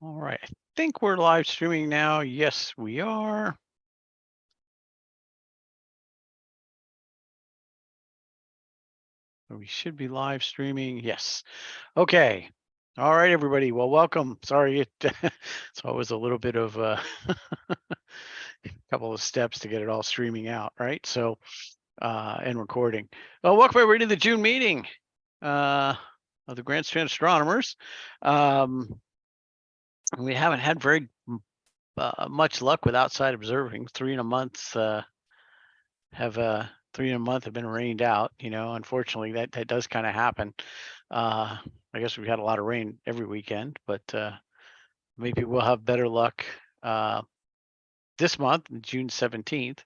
All right. I think we're live streaming now. Yes, we are. We should be live streaming. Yes. Okay. All right, everybody. Well, welcome. Sorry, it's always a little bit of a couple of steps to get it all streaming out, right? So, and recording. Well, welcome everybody to the June meeting of the Strand Astronomers. We haven't had very much luck with outside observing. 3 in a month have 3 in a month have been rained out. Unfortunately, that does kind of happen. I guess we've had a lot of rain every weekend, but maybe we'll have better luck this month, June 17th.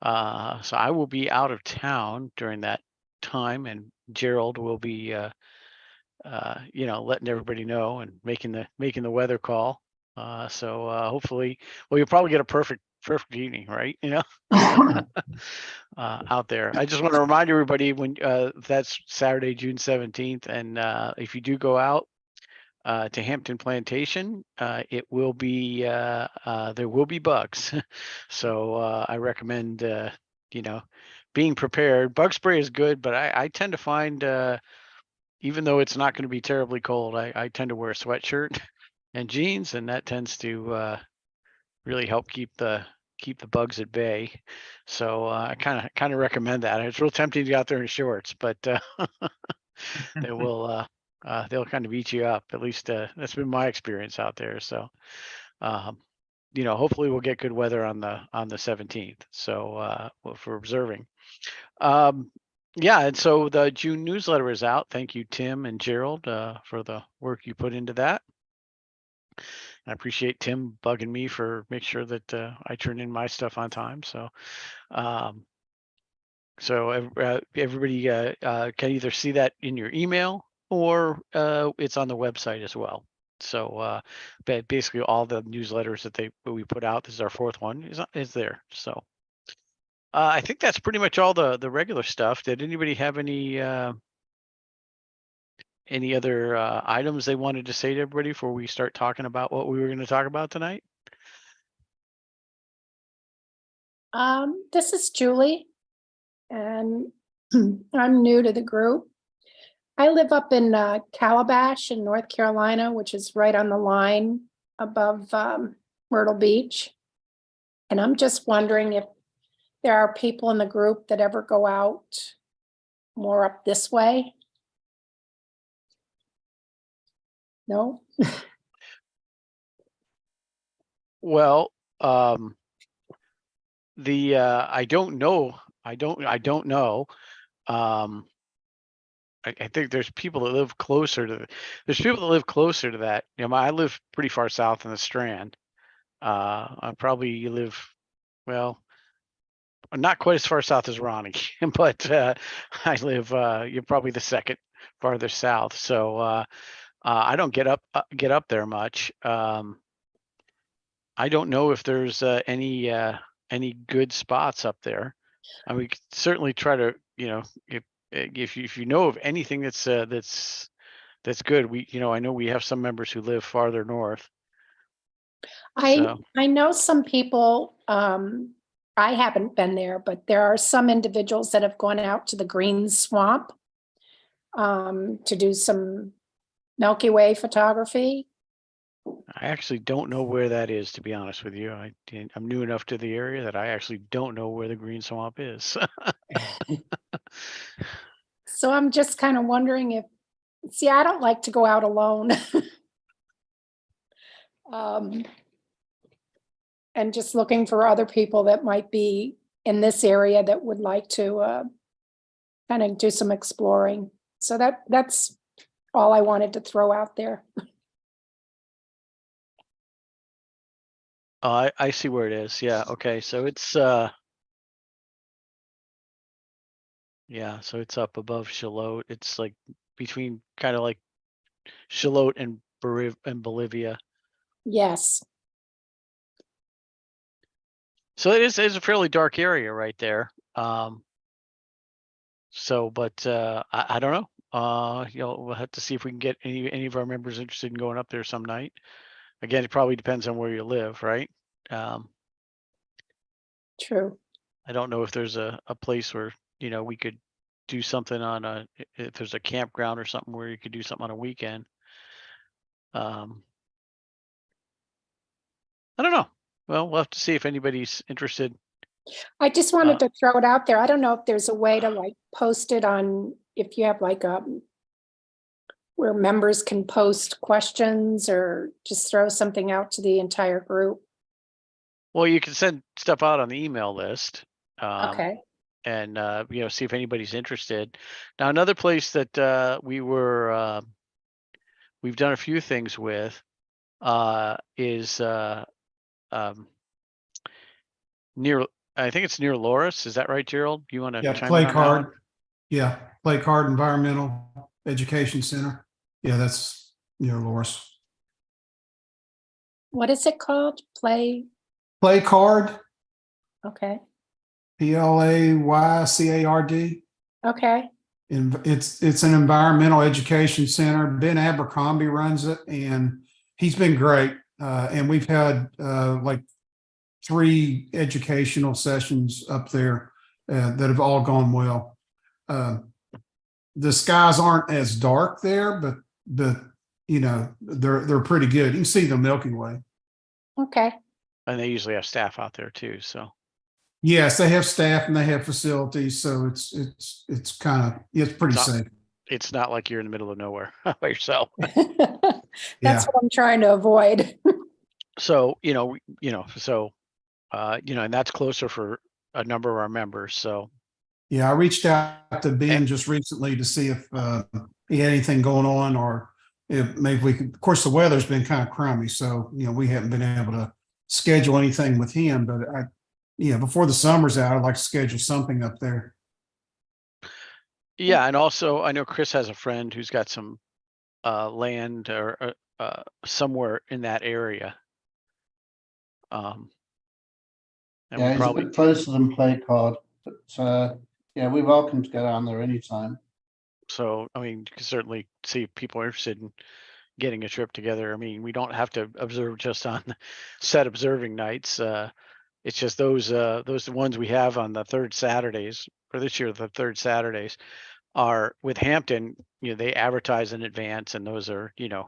So I will be out of town during that time, and Gerald will be, letting everybody know and making the weather call. So hopefully, well, you'll probably get a perfect evening, right? Out there. I just want to remind everybody when that's Saturday, June 17th, and if you do go out to Hampton Plantation, it will be there will be bugs. So I recommend being prepared. Bug spray is good, but I tend to find even though it's not going to be terribly cold, I tend to wear a sweatshirt and jeans, and that tends to really help keep the bugs at bay. So I kind of recommend that. It's real tempting to get out there in shorts, but they will they'll kind of eat you up. At least that's been my experience out there. So hopefully we'll get good weather on the 17th. So for observing. Yeah, and so the June newsletter is out. Thank you, Tim and Gerald, for the work you put into that. I appreciate Tim bugging me for make sure that I turn in my stuff on time. So, everybody can either see that in your email or it's on the website as well. So basically, all the newsletters that we put out, this is our 4th one, is there. So I think that's pretty much all the regular stuff. Did anybody have any other items they wanted to say to everybody before we start talking about what we were going to talk about tonight? This is Julie, and I'm new to the group. I live up in Calabash in North Carolina, which is right on the line above Myrtle Beach. And I'm just wondering if there are people in the group that ever go out more up this way. No? Well, I don't know. I don't know. I think there's people that live closer to that. I live pretty far south in the Strand. I probably live, well, not quite as far south as Ronnie, but I live you're probably the second farther south. So I don't get up there much. I don't know if there's any good spots up there. And we could certainly try to, if you know of anything that's good. I know we have some members who live farther north. I know some people, I haven't been there, but there are some individuals that have gone out to the Green Swamp to do some Milky Way photography. I actually don't know where that is, to be honest with you. I'm new enough to the area that I actually don't know where the Green Swamp is. So I'm just kind of wondering I don't like to go out alone. And just looking for other people that might be in this area that would like to kind of do some exploring. So that's all I wanted to throw out there. I see where it is. Yeah. Okay. So it's yeah. So it's up above Shalot. It's like between kind of like Shalot and Bolivia. Yes. So it's a fairly dark area right there. But I don't know. We'll have to see if we can get any of our members interested in going up there some night. Again, it probably depends on where you live, right? True. I don't know if there's a place where, we could do something on if there's a campground or something where you could do something on a weekend. I don't know. Well, we'll have to see if anybody's interested. I just wanted to throw it out there. I don't know if there's a way to like post it on, if you have like where members can post questions or just throw something out to the entire group. Well, you can send stuff out on the email list. Okay. And see if anybody's interested. Now, another place that we've done a few things with is near. I think it's near Loris. Is that right, Gerald? You want to Yeah, chime Play in on that one? Card. Yeah, Play Card Environmental Education Center. Yeah, that's near Loris. What is it called? Play Card, Okay. PLAYCARD. Okay. And it's an environmental education center. Ben Abercrombie runs it, and he's been great. And we've had like 3 educational sessions up there that have all gone well. The skies aren't as dark there, but they're pretty good. You can see the Milky Way. Okay. And they usually have staff out there too. So yes, they have staff and they have facilities, so it's kind of it's pretty safe. It's not like you're in the middle of nowhere by yourself. That's what I'm trying to avoid. So and that's closer for a number of our members. So yeah, I reached out to Ben just recently to see if he had anything going on, or if maybe we could. Of course, the weather's been kind of crummy, so we haven't been able to schedule anything with him. But before the summer's out, I'd like to schedule something up there. Yeah, and also I know Chris has a friend who's got some land or somewhere in that area. And yeah, it's a bit closer than Play Card, but yeah, we're welcome to go down there anytime. So, I mean, you can certainly see if people are interested in getting a trip together. I mean, we don't have to observe just on set observing nights. It's just those ones we have on the third Saturdays for this year. The third Saturdays are with Hampton. They advertise in advance, and those are the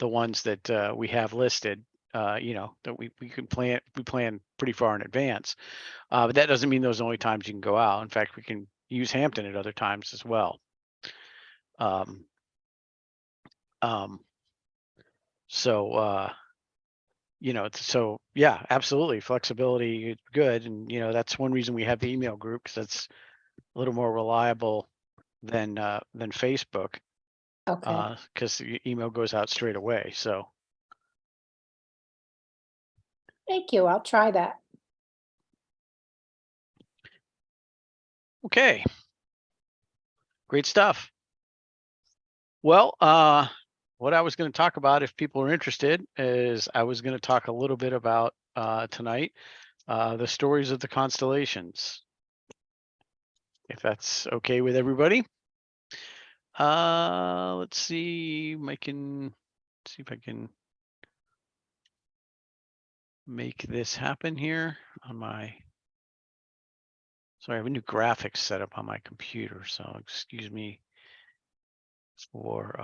ones that we have listed. That we can plan. We plan pretty far in advance, but that doesn't mean those are the only times you can go out. In fact, we can use Hampton at other times as well. So yeah, absolutely, flexibility is good, and that's one reason we have the email group, because that's a little more reliable than Facebook. Okay. Because the email goes out straight away. So Thank you. I'll try that. okay, great stuff. Well, what I was going to talk about, if people are interested, is I was going to talk a little bit about tonight the stories of the constellations, if that's okay with everybody. Let's see. See if I can make this happen here on my. So I have a new graphics set up on my computer, so excuse me for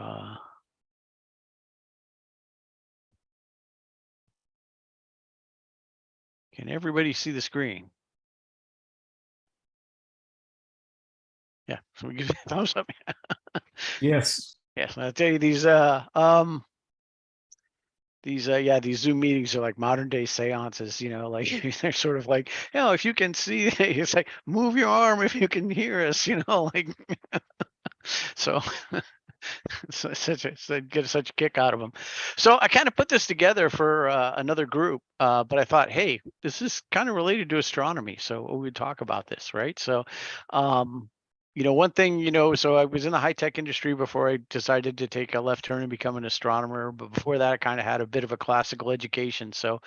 can everybody see the screen? Yeah, so we give it a thumbs up. Yes. Yes, I'll tell you these Zoom meetings are like modern day seances, like they're sort of like, if you can see, it's like move your arm if you can hear us, like so get such a kick out of them. So I kind of put this together for another group, but I thought, hey, this is kind of related to astronomy, so we would talk about this, right? So one thing, so I was in the high-tech industry before I decided to take a left turn and become an astronomer. But before that, I kind of had a bit of a classical education. So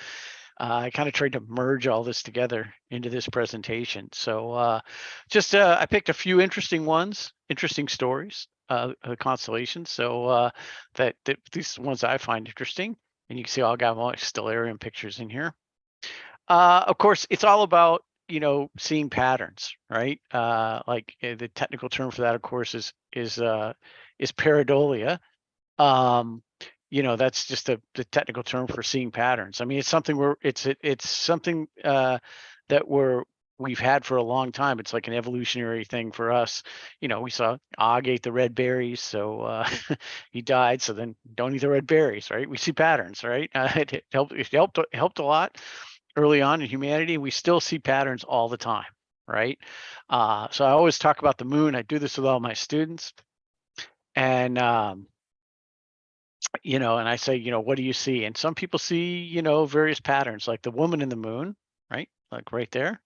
I kind of tried to merge all this together into this presentation. So I picked a few interesting stories constellations. So that these ones I find interesting, and you can see I'll got more stellarium pictures in here. Of course, it's all about, you know, seeing patterns, right? Like the technical term for that, of course, is pareidolia. You know, that's just the technical term for seeing patterns. I mean, it's something it's something that we've had for a long time. It's like an evolutionary thing for us. You know, we saw Og ate the red berries, so he died. So then don't eat the red berries, right? We see patterns, right? It helped a lot early on in humanity. We still see patterns all the time, right? So I always talk about the moon. I do this with all my students, and you know, and I say, you know, what do you see? And some people see, you know, various patterns, like the woman in the moon, right? Like right there.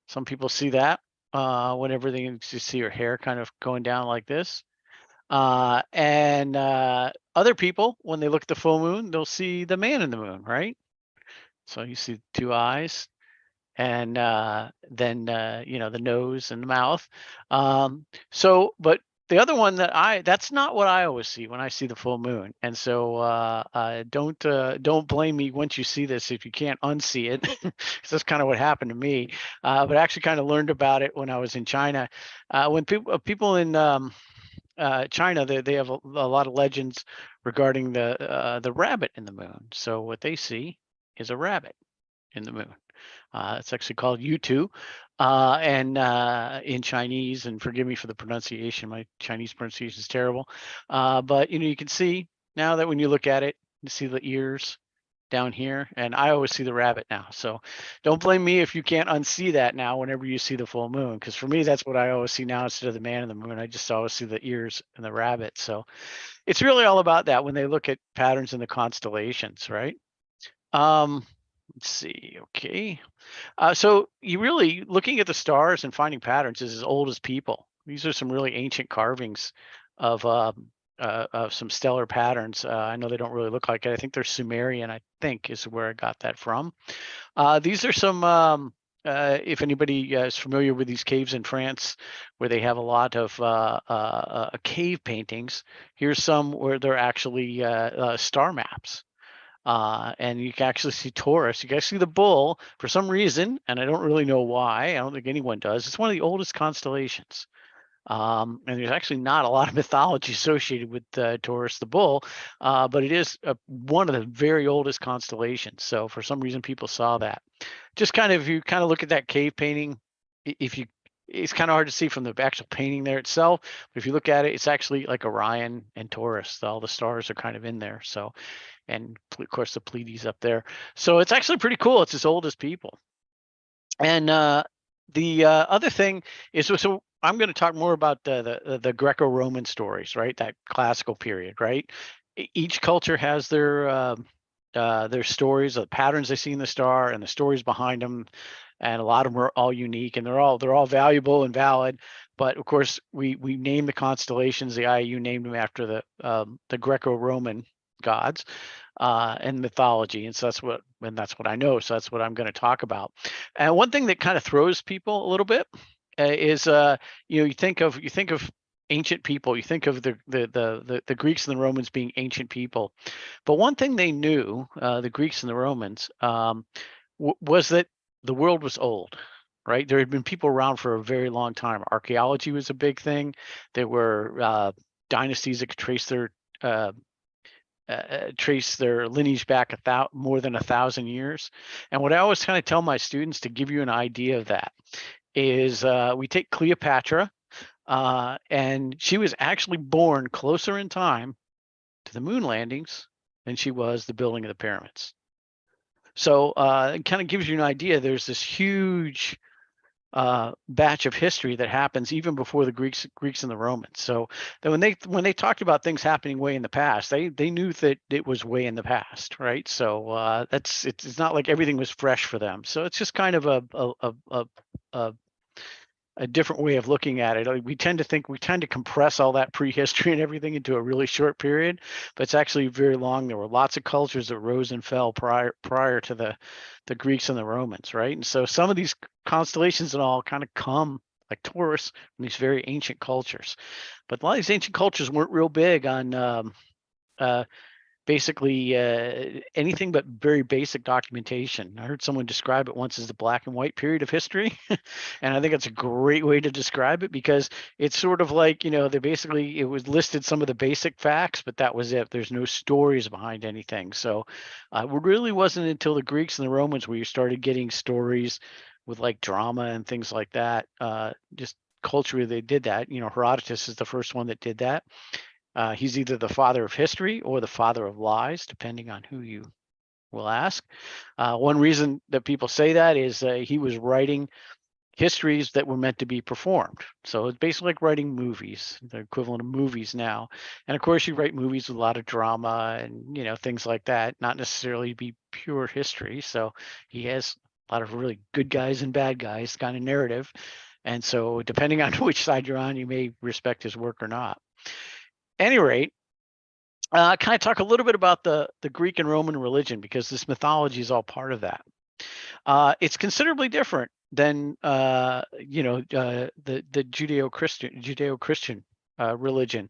Some people see that whenever you see her hair kind of going down like this. And other people, when they look at the full moon, they'll see the man in the moon, right? So you see two eyes, and then you know, the nose and the mouth. So but the other one that's not what I always see when I see the full moon. And so don't blame me once you see this if you can't unsee it. 'Cause that's kind of what happened to me. But I actually kind of learned about it when I was in China. When people in China, they have a lot of legends regarding the rabbit in the moon. So what they see is a rabbit in the moon. It's actually called U2, and in Chinese. And forgive me for the pronunciation; my Chinese pronunciation is terrible. But you know, you can see now that when you look at it, you see the ears down here, and I always see the rabbit now. So don't blame me if you can't unsee that now whenever you see the full moon, because for me that's what I always see now instead of the man in the moon. I just always see the ears and the rabbit. So it's really all about that when they look at patterns in the constellations, right? Let's see. Okay. So you really looking at the stars and finding patterns is as old as people. These are some really ancient carvings of some stellar patterns. I know they don't really look like it. I think they're Sumerian, I think, is where I got that from. These are some, if anybody is familiar with these caves in France, where they have a lot of cave paintings. Here's some where they're actually star maps. And you can actually see Taurus. You guys see the bull for some reason, and I don't really know why. I don't think anyone does. It's one of the oldest constellations. And there's actually not a lot of mythology associated with Taurus the bull, but it is one of the very oldest constellations. So for some reason, people saw that. Just kind of, if you kind of look at that cave painting, it's kind of hard to see from the actual painting there itself. But if you look at it, it's actually like Orion and Taurus. All the stars are kind of in there. So, and of course the Pleiades up there. So it's actually pretty cool. It's as old as people. And the other thing is, so I'm going to talk more about the Greco-Roman stories, right? That classical period, right? Each culture has their stories, the patterns they see in the star, and the stories behind them, and a lot of them are all unique, and they're all valuable and valid. But of course, we name the constellations. The IAU named them after the Greco-Roman gods and mythology, and so that's what I know. So that's what I'm going to talk about. And one thing that kind of throws people a little bit is you know, you think of ancient people, you think of the Greeks and the Romans being ancient people, but one thing they knew, the Greeks and the Romans, was that the world was old. Right, there had been people around for a very long time. Archaeology was a big thing. There were dynasties that could trace their lineage back more than 1,000 years. And what I always kind of tell my students, to give you an idea of that, is we take Cleopatra, and she was actually born closer in time to the moon landings than she was the building of the pyramids. So it kind of gives you an idea. There's this huge batch of history that happens even before the Greeks and the Romans. So that when they talked about things happening way in the past, they knew that it was way in the past, right? So it's not like everything was fresh for them. So it's just kind of a different way of looking at it. We tend to compress all that prehistory and everything into a really short period, but it's actually very long. There were lots of cultures that rose and fell prior to the Greeks and the Romans, right? And so some of these constellations and all kind of come like tourists from these very ancient cultures. But a lot of these ancient cultures weren't real big on basically anything but very basic documentation. I heard someone describe it once as the black and white period of history. And I think it's a great way to describe it, because it's sort of like, they basically, it was listed some of the basic facts, but that was it. There's no stories behind anything. So it really wasn't until the Greeks and the Romans where you started getting stories with like drama and things like that. Just culturally, they did that. Herodotus is the first one that did that. He's either the father of history or the father of lies, depending on who you will ask. One reason that people say that is he was writing histories that were meant to be performed. So it's basically like writing movies, the equivalent of movies now. And of course, you write movies with a lot of drama and things like that, not necessarily be pure history. So he has a lot of really good guys and bad guys kind of narrative. And so depending on which side you're on, you may respect his work or not. Any rate, kind of talk a little bit about the Greek and Roman religion, because this mythology is all part of that. It's considerably different than the Judeo-Christian religion.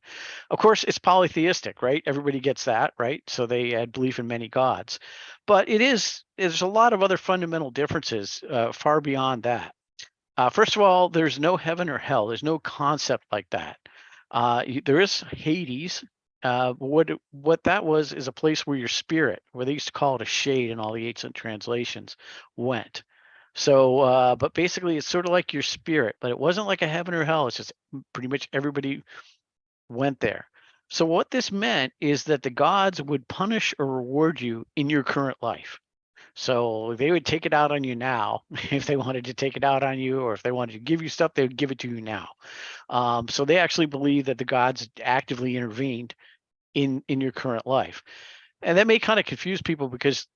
Of course, it's polytheistic, right? Everybody gets that, right? So they had belief in many gods, but there's a lot of other fundamental differences far beyond that. First of all, there's no heaven or hell. There's no concept like that. There is Hades. What that was is a place where your spirit, where they used to call it a shade in all the ancient translations, went. So, but basically it's sort of like your spirit, but it wasn't like a heaven or hell. It's just pretty much everybody went there. So what this meant is that the gods would punish or reward you in your current life. So they would take it out on you now if they wanted to take it out on you, or if they wanted to give you stuff, they would give it to you now. So they actually believe that the gods actively intervened in your current life. And that may kind of confuse people, because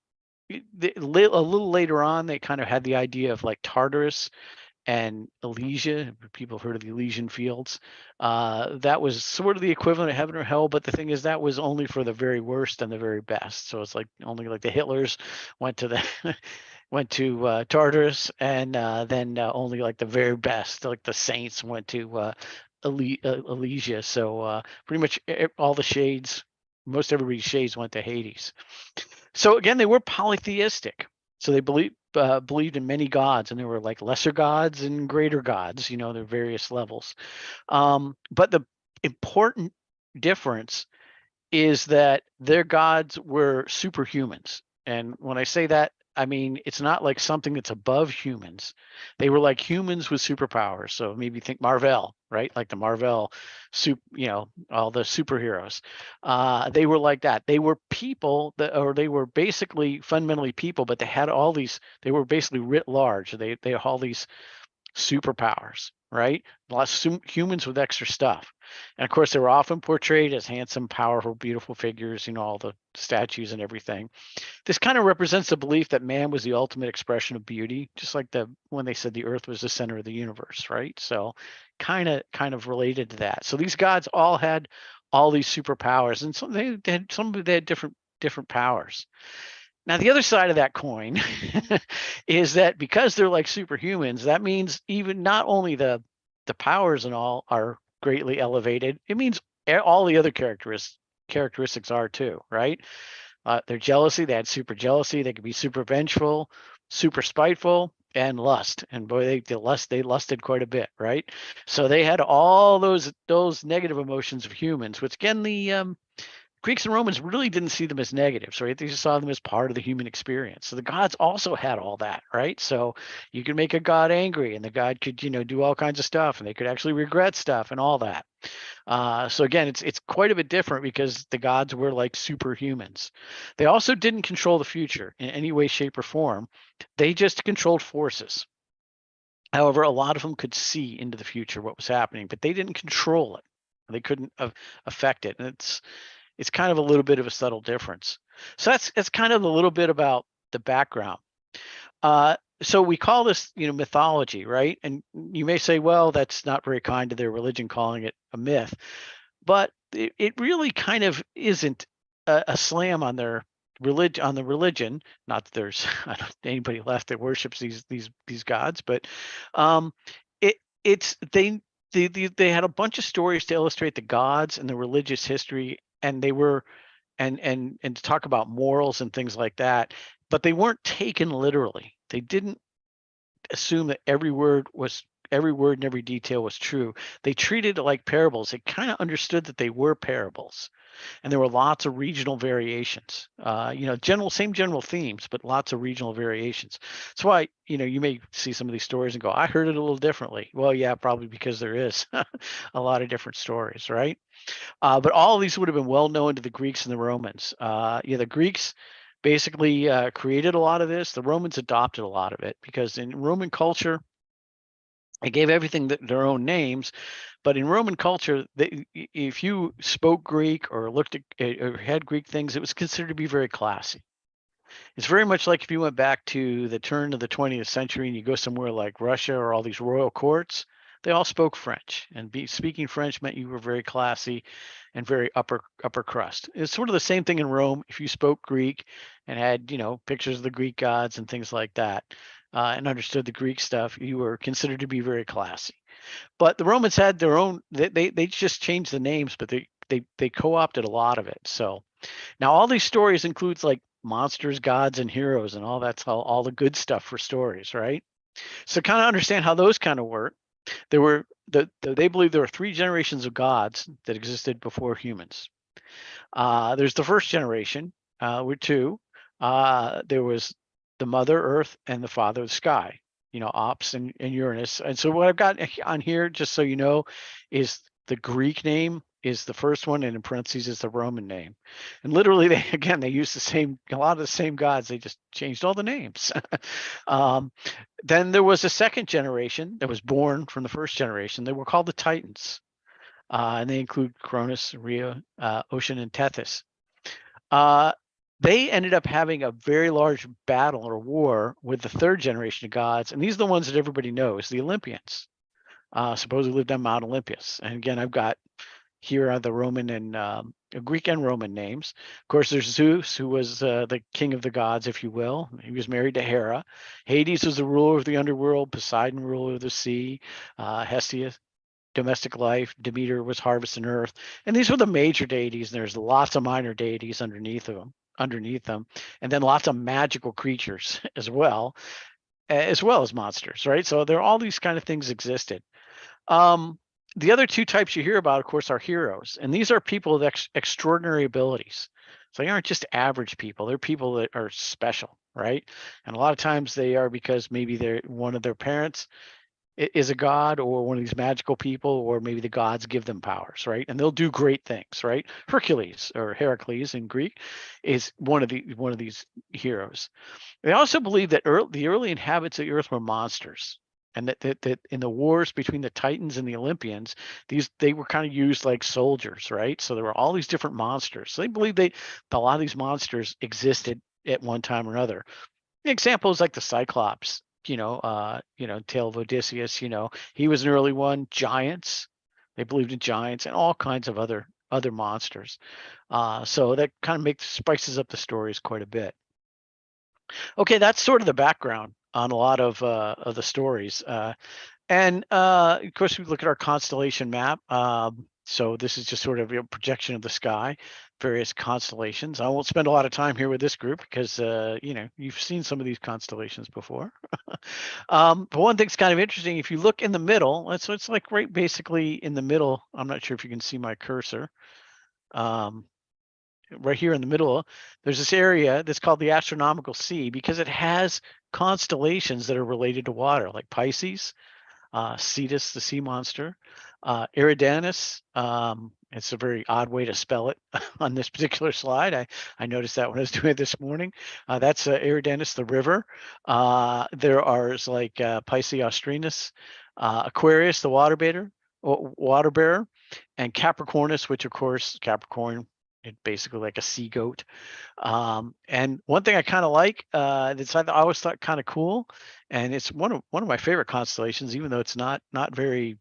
a little later on, they kind of had the idea of like Tartarus and Elysia. People have heard of the Elysian fields. That was sort of the equivalent of heaven or hell, but the thing is that was only for the very worst and the very best. So it's like only like the Hitlers went to the went to Tartarus, and then only like the very best, like the saints, went to Elysia. So pretty much all the shades, most everybody's shades went to Hades. So again, they were polytheistic. So they believed in many gods, and there were like lesser gods and greater gods, their various levels. But the important difference is that their gods were superhumans. And when I say that, I mean, it's not like something that's above humans. They were like humans with superpowers. So maybe think Marvel, right? Like the Marvel, all the superheroes. They were like that. They were people or they were basically fundamentally people, but they had all these, they were basically writ large. They had all these superpowers, right? Lots of humans with extra stuff. And of course, they were often portrayed as handsome, powerful, beautiful figures, all the statues and everything. This kind of represents the belief that man was the ultimate expression of beauty, just like when they said the earth was the center of the universe, right? So kind of related to that. So these gods all had all these superpowers, and some they had different powers. Now, the other side of that coin is that because they're like superhumans, that means even not only the powers and all are greatly elevated, it means all the other characteristics are too, right? Their jealousy, they had super jealousy. They could be super vengeful, super spiteful, and lust. And boy, they lusted quite a bit, right? So they had all those negative emotions of humans, which again, the Greeks and Romans really didn't see them as negatives, right? They just saw them as part of the human experience. So the gods also had all that, right? So you could make a god angry, and the god could, do all kinds of stuff, and they could actually regret stuff and all that. So again, it's quite a bit different, because the gods were like superhumans. They also didn't control the future in any way, shape, or form. They just controlled forces. However, a lot of them could see into the future what was happening, but they didn't control it. They couldn't affect it. And it's kind of a little bit of a subtle difference. So that's kind of a little bit about the background. So we call this, mythology, right? And you may say, well, that's not very kind to their religion, calling it a myth, but it really kind of isn't a slam on their religion. Not that there's anybody left that worships these gods, but it's they had a bunch of stories to illustrate the gods and the religious history, and they were and to talk about morals and things like that, but they weren't taken literally. They didn't assume that every word and every detail was true. They treated it like parables. They kind of understood that they were parables, and there were lots of regional variations. Same general themes, but lots of regional variations. That's why you may see some of these stories and go, "I heard it a little differently." Well, yeah, probably because there is a lot of different stories, right? But all of these would have been well known to the Greeks and the Romans. The Greeks basically created a lot of this. The Romans adopted a lot of it because in Roman culture, they gave everything their own names. But in Roman culture, if you spoke Greek or looked at or had Greek things, it was considered to be very classy. It's very much like if you went back to the turn of the 20th century and you go somewhere like Russia or all these royal courts, they all spoke French, and speaking French meant you were very classy and very upper crust. It's sort of the same thing in Rome. If you spoke Greek and had pictures of the Greek gods and things like that, and understood the Greek stuff, you were considered to be very classy. But the Romans had their own. They just changed the names, but they co-opted a lot of it. So now all these stories includes like monsters, gods, and heroes, and all that's all the good stuff for stories, right? So kind of understand how those kind of work. There were they believe there were 3 generations of gods that existed before humans. There's the first generation, with 2. There was the mother Earth and the father the sky, Ops and Uranus. And so what I've got on here, just so you know, is the Greek name is the first one, and in parentheses is the Roman name. And literally, they use a lot of the same gods. They just changed all the names. Then there was a second generation that was born from the first generation. They were called the Titans, and they include Cronus, Rhea, Ocean, and Tethys. They ended up having a very large battle or war with the third generation of gods, and these are the ones that everybody knows, the Olympians. Supposedly lived on Mount Olympus. And again, I've got here are the Roman and Greek and Roman names. Of course, there's Zeus, who was the king of the gods, if you will. He was married to Hera. Hades was the ruler of the underworld. Poseidon, ruler of the sea. Hesiod, domestic life. Demeter was harvest and earth. And these were the major deities. And there's lots of minor deities underneath them. And then lots of magical creatures as well as monsters, right? So there are all these kind of things existed. The other 2 types you hear about, of course, are heroes, and these are people with extraordinary abilities. So they aren't just average people; they're people that are special, right? And a lot of times they are because maybe one of their parents is a god, or one of these magical people, or maybe the gods give them powers, right? And they'll do great things, right? Hercules or Heracles in Greek is one of these heroes. They also believe that the early inhabitants of the earth were monsters, and that in the wars between the Titans and the Olympians, they were kind of used like soldiers, right? So there were all these different monsters. So they believe a lot of these monsters existed at one time or another. Examples like the Cyclops, Tale of Odysseus. He was an early one. Giants, they believed in giants and all kinds of other monsters. So that kind of spices up the stories quite a bit. Okay, that's sort of the background on a lot of the stories. And of course, we look at our constellation map. So this is just sort of a projection of the sky, various constellations. I won't spend a lot of time here with this group because, you've seen some of these constellations before. But one thing's kind of interesting. If you look in the middle, it's like right basically in the middle. I'm not sure if you can see my cursor. Right here in the middle, there's this area that's called the astronomical sea because it has constellations that are related to water, like Pisces, Cetus, the sea monster, Eridanus. It's a very odd way to spell it on this particular slide. I noticed that when I was doing it this morning. That's Eridanus, the river. There are like Pisces Austrinus, Aquarius, the water bearer, and Capricornus, which of course Capricorn, it's basically like a sea goat. And one thing I kind of like, that's I always thought kind of cool, and it's one of my favorite constellations, even though it's not very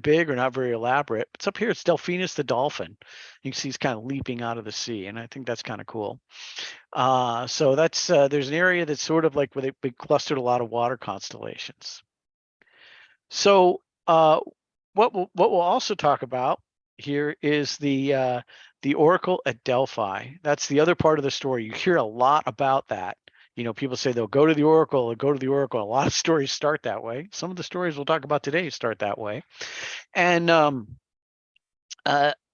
big or not very elaborate. It's up here. It's Delphinus the dolphin. You can see he's kind of leaping out of the sea, and I think that's kind of cool. So that's there's an area that's sort of like where they clustered a lot of water constellations. So what we'll also talk about here is the Oracle at Delphi. That's the other part of the story. You hear a lot about that. People say they'll go to the Oracle and go to the Oracle. A lot of stories start that way. Some of the stories we'll talk about today start that way. And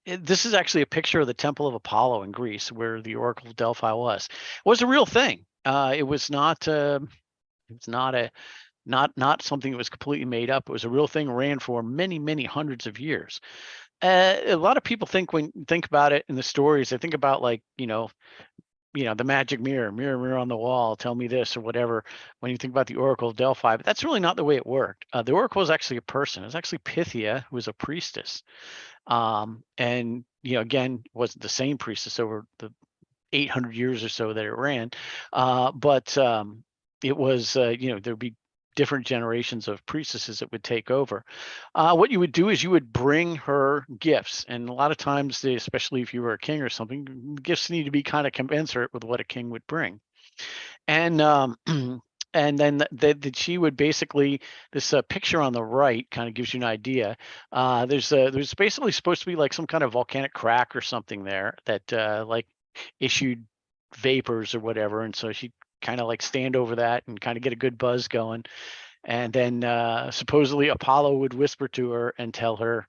this is actually a picture of the Temple of Apollo in Greece, where the Oracle of Delphi was. It was a real thing. It was not. It's not something that was completely made up. It was a real thing. Ran for many, many hundreds of years. A lot of people when you think about it in the stories, they think about like the magic mirror, mirror on the wall, tell me this or whatever. When you think about the Oracle of Delphi, but that's really not the way it worked. The Oracle was actually a person. It was actually Pythia, who was a priestess. And again, wasn't the same priestess over the 800 years or so that it ran, but it was there'd be different generations of priestesses that would take over. What you would do is you would bring her gifts, and a lot of times, especially if you were a king or something, gifts need to be kind of commensurate with what a king would bring. And and then she would basically, this picture on the right kind of gives you an idea. There's basically supposed to be like some kind of volcanic crack or something there that like issued vapors or whatever, and so she'd kind of like stand over that and kind of get a good buzz going. And then supposedly Apollo would whisper to her and tell her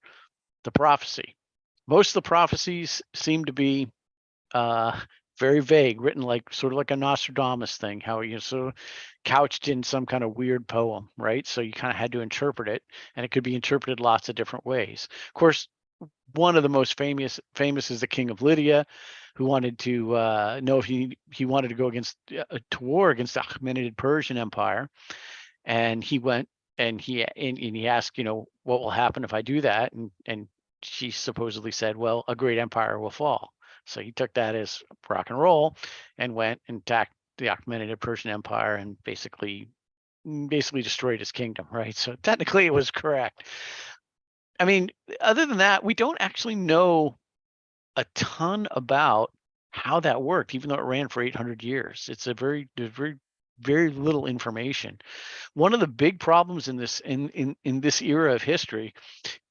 the prophecy. Most of the prophecies seem to be very vague, written like sort of like a Nostradamus thing, how sort of couched in some kind of weird poem, right? So you kind of had to interpret it, and it could be interpreted lots of different ways. Of course, one of the most famous is the king of Lydia, who wanted to know if he wanted to go to war against the Achaemenid Persian Empire, and he went and he asked, what will happen if I do that, and she supposedly said, well, a great empire will fall. So he took that as rock and roll and went and attacked the Achaemenid Persian Empire and basically destroyed his kingdom, right? So technically it was correct. I mean, other than that, we don't actually know a ton about how that worked, even though it ran for 800 years. It's there's very little information. One of the big problems in this era of history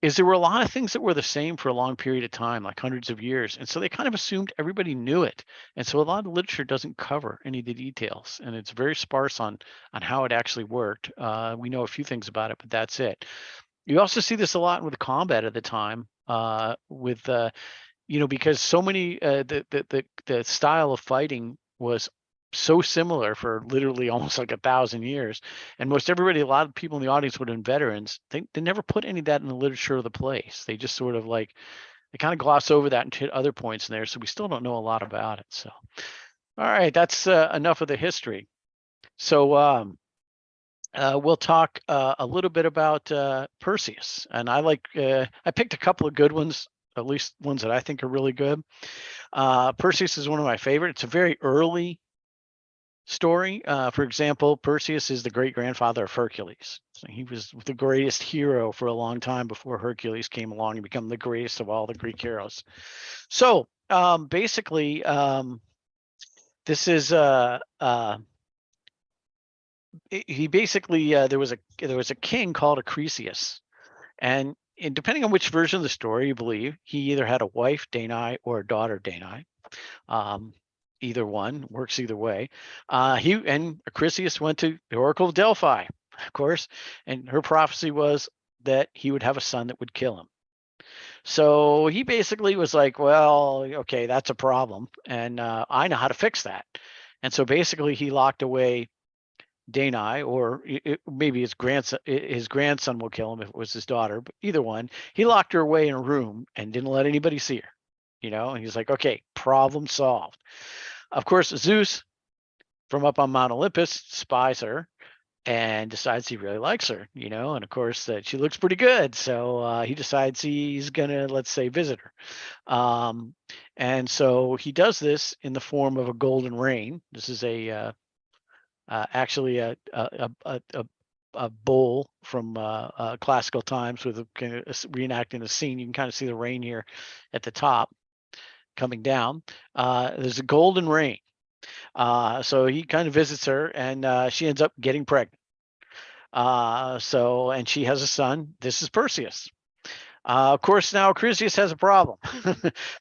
is there were a lot of things that were the same for a long period of time, like hundreds of years. And so they kind of assumed everybody knew it. And so a lot of literature doesn't cover any of the details, and it's very sparse on how it actually worked. We know a few things about it, but that's it. You also see this a lot with combat at the time, because so many the style of fighting was so similar for literally almost like 1,000 years, and most everybody, a lot of people in the audience would have been veterans. They never put any of that in the literature of the place. They just sort of like they kind of gloss over that and hit other points in there, so we still don't know a lot about it. So all right, that's enough of the history. So we'll talk a little bit about Perseus, and I picked a couple of good ones, at least ones that I think are really good. Perseus is one of my favorites. It's a very early story. For example, Perseus is the great grandfather of Hercules. So he was the greatest hero for a long time before Hercules came along and became the greatest of all the Greek heroes. So basically, this is he basically there was a king called Acrisius, and depending on which version of the story you believe, he either had a wife, Danae, or a daughter, Danae. Either one works either way. Acrisius went to the Oracle of Delphi, of course, and her prophecy was that he would have a son that would kill him. So he basically was like, well, okay, that's a problem, and I know how to fix that. And so basically he locked away Danae, or maybe his grandson will kill him if it was his daughter, but either one. He locked her away in a room and didn't let anybody see her, and he's like, okay, problem solved. Of course, Zeus from up on Mount Olympus spies her and decides he really likes her, and of course that she looks pretty good. So he decides he's gonna, let's say, visit her. And so he does this in the form of a golden rain. This is actually a bowl from classical times with kind of reenacting a scene. You can kind of see the rain here at the top coming down. There's a golden rain. So he kind of visits her, and she ends up getting pregnant. And she has a son. This is Perseus. Of course, now Chryseis has a problem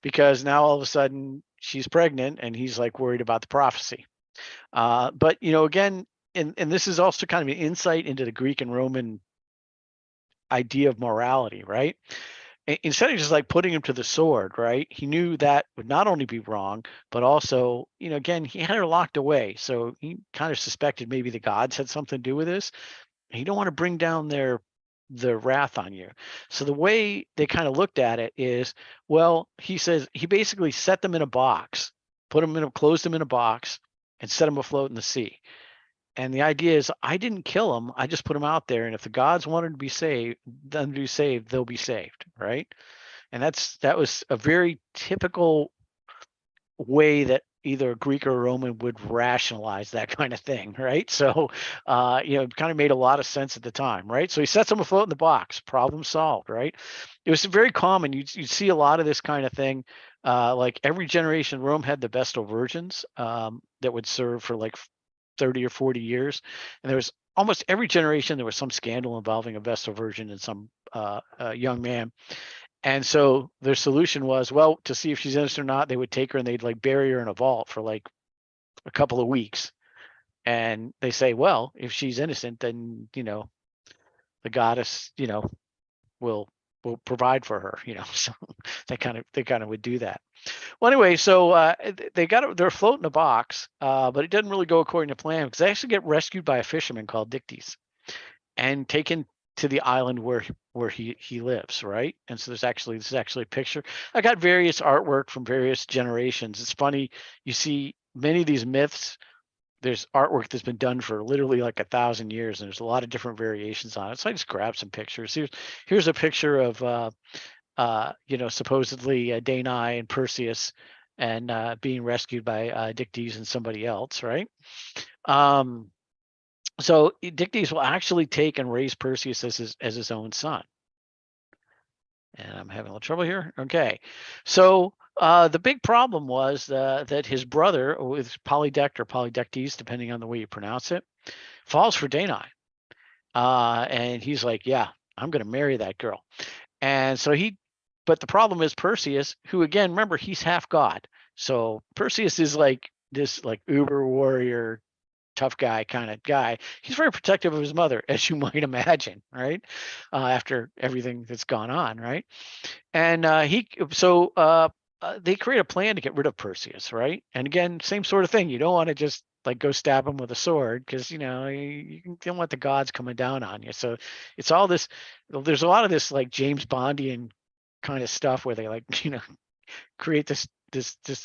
because now all of a sudden she's pregnant and he's like worried about the prophecy. But, again, and this is also kind of an insight into the Greek and Roman idea of morality, right? Instead of just like putting him to the sword, right? He knew that would not only be wrong, but also, again, he had her locked away. So he kind of suspected maybe the gods had something to do with this. And you don't want to bring down their wrath on you. So the way they kind of looked at it is, well, he says he basically set them in a box, closed them in a box and set them afloat in the sea. And the idea is, I didn't kill them. I just put them out there. And if the gods wanted to be saved, them to be saved, they'll be saved. Right. And that was a very typical way that either Greek or Roman would rationalize that kind of thing, right? So, it kind of made a lot of sense at the time, right? So he sets them afloat in the box, problem solved, right? It was very common. You'd see a lot of this kind of thing. Like every generation, Rome had the Vestal Virgins that would serve for like 30 or 40 years. And there was almost every generation, there was some scandal involving a Vestal Virgin and some young man. And so their solution was, well, to see if she's innocent or not, they would take her and they'd like bury her in a vault for like a couple of weeks. And they say, well, if she's innocent, then, the goddess, will provide for her, so they kind of would do that. Well, anyway, so they're floating a box, but it doesn't really go according to plan because they actually get rescued by a fisherman called Dictys and taken to the island where he lives, right? And so this is actually a picture. I got various artwork from various generations. It's funny, you see many of these myths, there's artwork that's been done for literally like 1,000 years, and there's a lot of different variations on it. So I just grabbed some pictures. Here's a picture of supposedly Danae and Perseus and being rescued by Dictys and somebody else, right? So Dictys will actually take and raise Perseus as his own son. And I'm having a little trouble here. Okay. So the big problem was that his brother, with Polydect or Polydectes, depending on the way you pronounce it, falls for Danae. And he's like, yeah, I'm going to marry that girl. And so but the problem is Perseus, who again, remember, he's half god. So Perseus is like this like uber warrior, tough guy kind of guy. He's very protective of his mother, as you might imagine, right? After everything that's gone on, right? And they create a plan to get rid of Perseus, right? And again, same sort of thing. You don't want to just like go stab him with a sword because you don't want the gods coming down on you. So it's all this. There's a lot of this like James Bondian kind of stuff where they like create this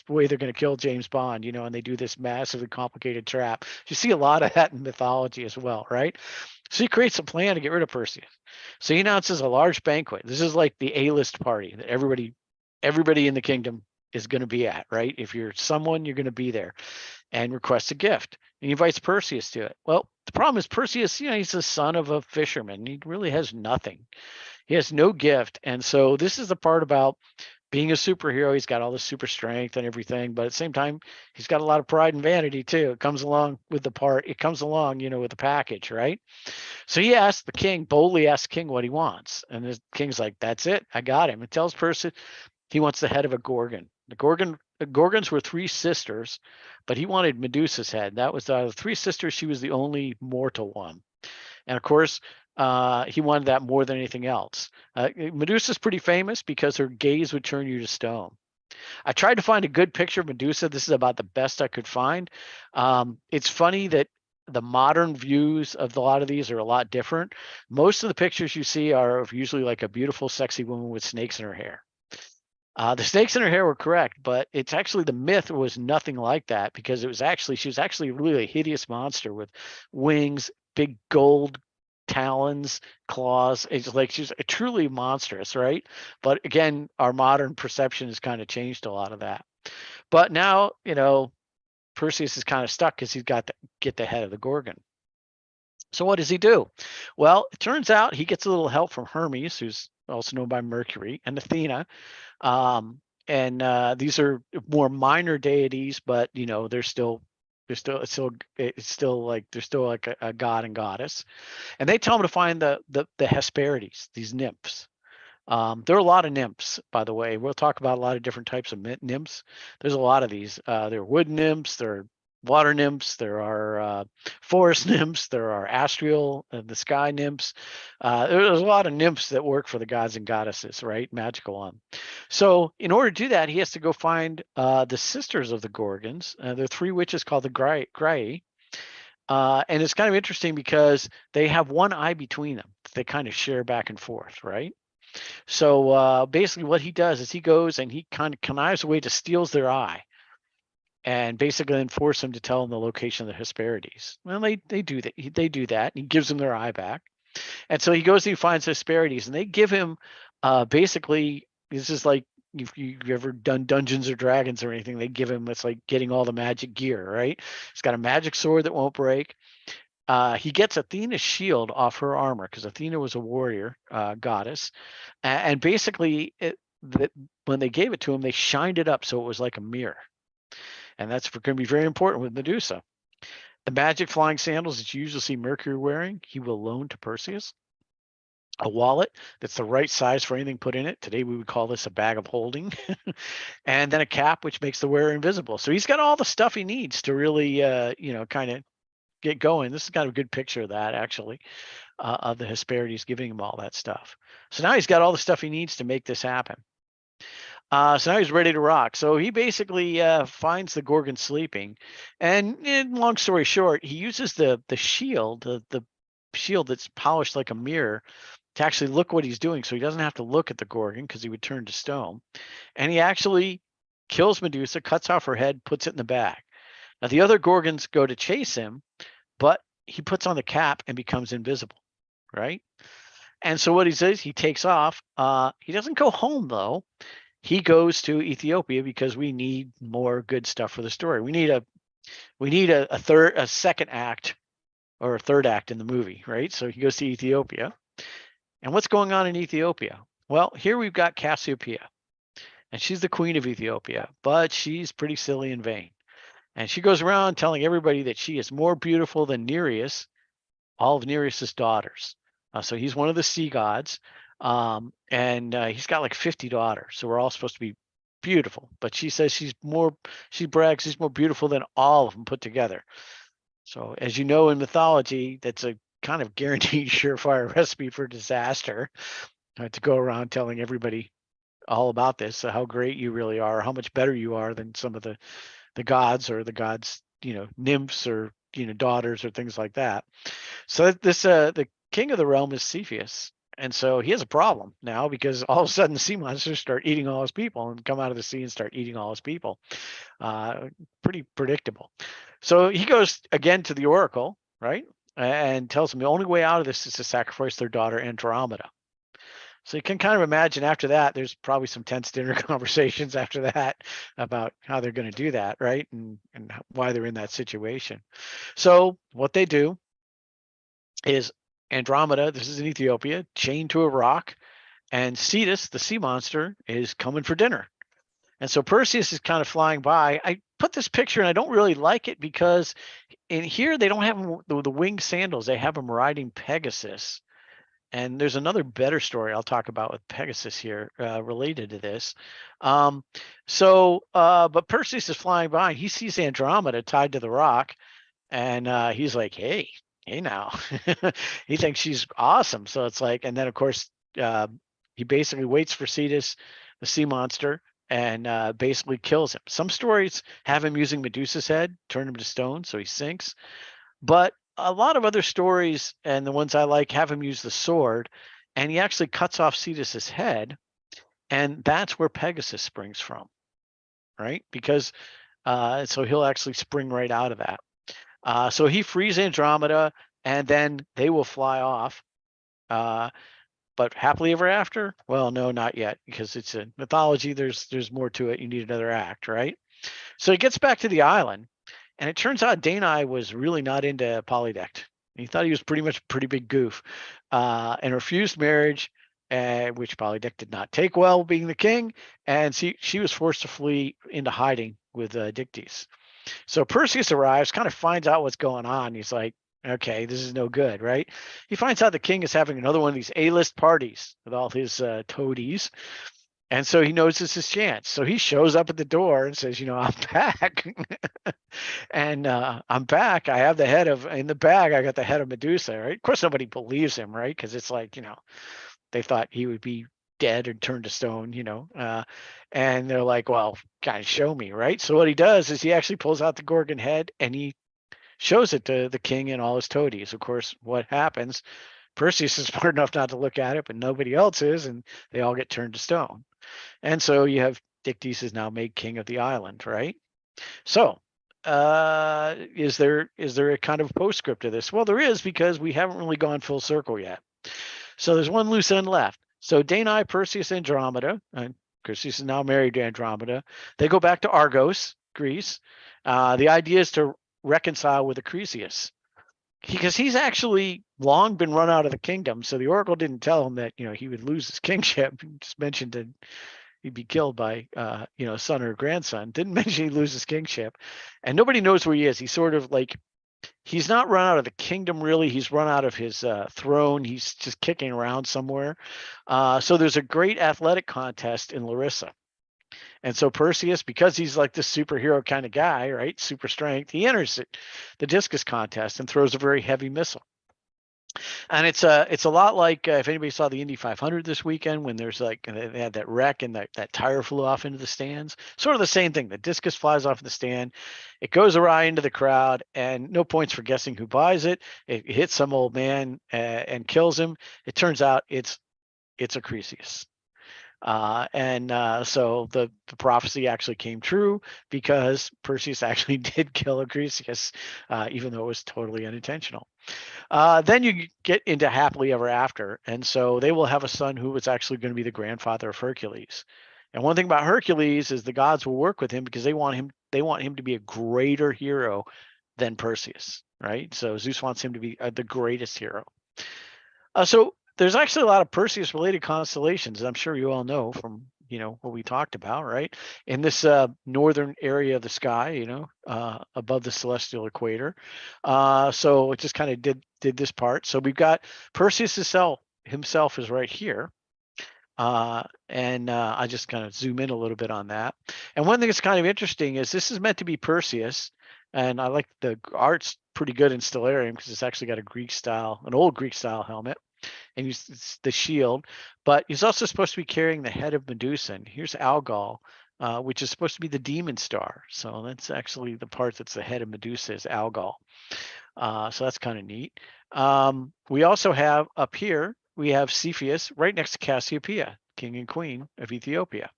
way they're going to kill James Bond, and they do this massively complicated trap. You see a lot of that in mythology as well, right? So he creates a plan to get rid of Perseus. So he announces a large banquet. This is like the A-list party that everybody in the kingdom is going to be at, right? If you're someone, you're going to be there, and requests a gift. And he invites Perseus to it. Well, the problem is Perseus, he's the son of a fisherman. He really has nothing. He has no gift. And so this is the part about being a superhero. He's got all the super strength and everything, but at the same time, he's got a lot of pride and vanity too. It comes along with the part. It comes along, with the package, right? So he boldly asks the king what he wants. And the king's like, that's it. I got him. And tells Perseus he wants the head of a Gorgon. The Gorgons were 3 sisters, but he wanted Medusa's head. That was the 3 sisters. She was the only mortal one. And of course, he wanted that more than anything else. Medusa's pretty famous because her gaze would turn you to stone. I tried to find a good picture of Medusa. This is about the best I could find. It's funny that the modern views of a lot of these are a lot different. Most of the pictures you see are usually like a beautiful, sexy woman with snakes in her hair. The snakes in her hair were correct, but it's actually the myth was nothing like that because she was actually really a hideous monster with wings, big gold talons, claws. It's like she's truly monstrous, right? But again, our modern perception has kind of changed a lot of that. But now, Perseus is kind of stuck because he's got to get the head of the Gorgon. So what does he do? Well, it turns out he gets a little help from Hermes, who's also known by Mercury, and Athena. And these are more minor deities, but they're still it's still like there's still like a god and goddess, and they tell him to find the Hesperides, these nymphs. There are a lot of nymphs, by the way. We'll talk about a lot of different types of nymphs. There's a lot of these. There are wood nymphs, there are water nymphs, there are forest nymphs, there are astral and the sky nymphs. There's a lot of nymphs that work for the gods and goddesses, right? Magical on. So in order to do that, he has to go find the sisters of the Gorgons. There are three witches called the Grae. And it's kind of interesting because they have one eye between them. They kind of share back and forth, right? So basically what he does is he goes and he kind of connives a way to steals their eye and basically then force them to tell him the location of the Hesperides. Well, they do that. They do that, and he gives them their eye back. And so he goes and he finds Hesperides, and they give him basically, this is like if you've ever done Dungeons or Dragons or anything, they give him, it's like getting all the magic gear, right? He's got a magic sword that won't break. He gets Athena's shield off her armor because Athena was a warrior goddess, and basically when they gave it to him, they shined it up so it was like a mirror, and that's going to be very important with Medusa. The magic flying sandals that you usually see Mercury wearing, he will loan to Perseus. A wallet that's the right size for anything put in it. Today we would call this a bag of holding. And then a cap which makes the wearer invisible. So he's got all the stuff he needs to really kind of get going. This is kind of a good picture of that, actually, of the Hesperides giving him all that stuff. So now he's got all the stuff he needs to make this happen. So now he's ready to rock. So he basically finds the Gorgon sleeping, and long story short, he uses the shield, the shield that's polished like a mirror, to actually look what he's doing. So he doesn't have to look at the Gorgon because he would turn to stone. And he actually kills Medusa, cuts off her head, puts it in the bag. Now the other Gorgons go to chase him, but he puts on the cap and becomes invisible, right? And so what he says, he takes off. He doesn't go home though. He goes to Ethiopia because we need more good stuff for the story. We need a second act or a third act in the movie, right? So he goes to Ethiopia. And what's going on in Ethiopia? Well, here we've got Cassiopeia, and she's the queen of Ethiopia, but she's pretty silly and vain. And she goes around telling everybody that she is more beautiful than Nereus, all of Nereus's daughters. So he's one of the sea gods, and he's got like 50 daughters. So we're all supposed to be beautiful, but she says she brags she's more beautiful than all of them put together. So as you know, in mythology, that's a kind of guaranteed surefire recipe for disaster, to go around telling everybody all about this, how great you really are, how much better you are than some of the gods or the gods, nymphs or, daughters or things like that. So this, the king of the realm is Cepheus. And so he has a problem now because all of a sudden the sea monsters start eating all his people and come out of the sea and start eating all his people. Pretty predictable. So he goes again to the oracle, right? And tells them the only way out of this is to sacrifice their daughter Andromeda. So you can kind of imagine after that, there's probably some tense dinner conversations after that about how they're going to do that, right? And why they're in that situation. So what they do is Andromeda, this is in Ethiopia, chained to a rock, and Cetus, the sea monster, is coming for dinner. And so Perseus is kind of flying by. I put this picture and I don't really like it because in here they don't have the winged sandals. They have him riding Pegasus. And there's another better story I'll talk about with Pegasus here related to this. But Perseus is flying by. He sees Andromeda tied to the rock, and he's like, hey now. He thinks she's awesome. So it's like, and then of course, he basically waits for Cetus, the sea monster, and basically kills him. Some stories have him using Medusa's head, turn him to stone, so he sinks. But a lot of other stories, and the ones I like, have him use the sword, and he actually cuts off Cetus's head, and that's where Pegasus springs from, right? Because so he'll actually spring right out of that. So he frees Andromeda, and then they will fly off. But happily ever after? Well, no, not yet, because it's a mythology. There's more to it. You need another act, right? So he gets back to the island, and it turns out Danae was really not into Polydect. He thought he was pretty much a pretty big goof, and refused marriage, which Polydect did not take well, being the king. And she was forced to flee into hiding with Dictys. So Perseus arrives, kind of finds out what's going on. He's like, okay, this is no good, right? He finds out the king is having another one of these A-list parties with all his toadies. And so he knows it's his chance. So he shows up at the door and says, I'm back. And I'm back. I have the head of, in the bag, I got the head of Medusa, right? Of course, nobody believes him, right? Because it's like, they thought he would be dead or turned to stone, and they're like, well, guys, show me, right? So what he does is he actually pulls out the Gorgon head and he shows it to the king and all his toadies. Of course, what happens? Perseus is smart enough not to look at it, but nobody else is, and they all get turned to stone. And so you have Dictys is now made king of the island, right? So is there a kind of postscript to this? Well, there is, because we haven't really gone full circle yet. So there's one loose end left. So Danae, Perseus, Andromeda, and Perseus is now married to Andromeda. They go back to Argos, Greece. The idea is to reconcile with Acrisius, because he's actually long been run out of the kingdom. So the oracle didn't tell him that he would lose his kingship. He just mentioned that he'd be killed by son or grandson. Didn't mention he'd lose his kingship, and nobody knows where he is. He's sort of like, he's not run out of the kingdom really. He's run out of his throne. He's just kicking around somewhere. So there's a great athletic contest in Larissa. And so Perseus, because he's like this superhero kind of guy, right? Super strength, he enters the discus contest and throws a very heavy missile. And it's a lot like if anybody saw the Indy 500 this weekend, when there's like, they had that wreck and that tire flew off into the stands. Sort of the same thing. The discus flies off the stand, it goes awry into the crowd, and no points for guessing who buys it. It hits some old man and kills him. It turns out it's Acrisius. So the prophecy actually came true, because Perseus actually did kill Acrisius, even though it was totally unintentional. Then you get into happily ever after. And so they will have a son who was actually going to be the grandfather of Hercules. And one thing about Hercules is the gods will work with him because they want him to be a greater hero than Perseus, right? So Zeus wants him to be the greatest hero. So there's actually a lot of Perseus related constellations, I'm sure you all know from what we talked about, right? In this northern area of the sky, above the celestial equator. So it just kind of did this part. So we've got Perseus himself is right here. I just kind of zoom in a little bit on that. And one thing that's kind of interesting is this is meant to be Perseus, and I like the art's pretty good in Stellarium because it's actually got an old Greek style helmet, and it's the shield, but he's also supposed to be carrying the head of Medusa. And here's Algol, which is supposed to be the demon star. So that's actually the part that's the head of Medusa is Algol. So that's kind of neat. We also have up here, we have Cepheus right next to Cassiopeia, king and queen of Ethiopia.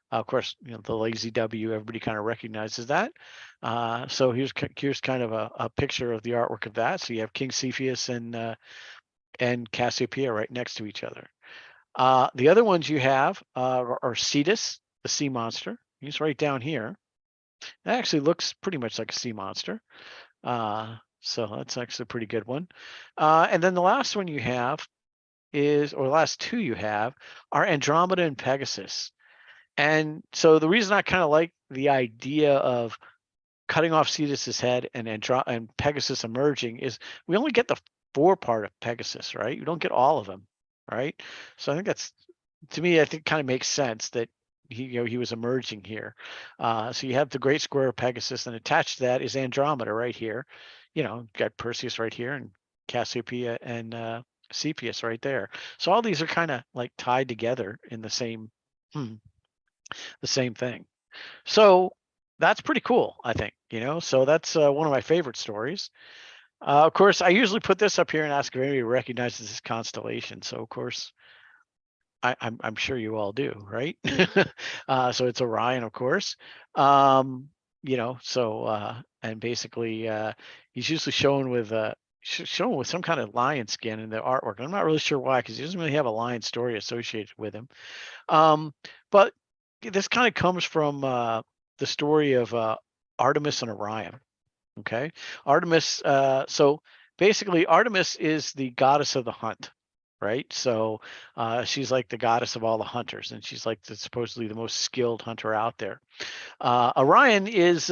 Of course, the lazy W, everybody kind of recognizes that. So here's kind of a picture of the artwork of that. So you have King Cepheus and Cassiopeia right next to each other. The other ones you have are Cetus, the sea monster. He's right down here. That actually looks pretty much like a sea monster. So that's actually a pretty good one. And then the last one you have last two you have are Andromeda and Pegasus. And so the reason I kind of like the idea of cutting off Cetus's head and Pegasus emerging is we only get the forepart of Pegasus, right? You don't get all of them, right? So I think that's, to me, I think kind of makes sense that he was emerging here. So you have the great square of Pegasus, and attached to that is Andromeda right here. Got Perseus right here, and Cassiopeia and Cepheus right there. So all these are kind of like tied together in the same thing. So that's pretty cool, I think. So that's one of my favorite stories. Of course, I usually put this up here and ask if anybody recognizes this constellation. So of course, I'm sure you all do, right? So it's Orion, of course. And basically he's usually shown with some kind of lion skin in the artwork. I'm not really sure why, because he doesn't really have a lion story associated with him. But this kind of comes from the story of Artemis and Orion. Okay, Artemis. So basically, Artemis is the goddess of the hunt, right? So she's like the goddess of all the hunters, and she's like supposedly the most skilled hunter out there. Orion is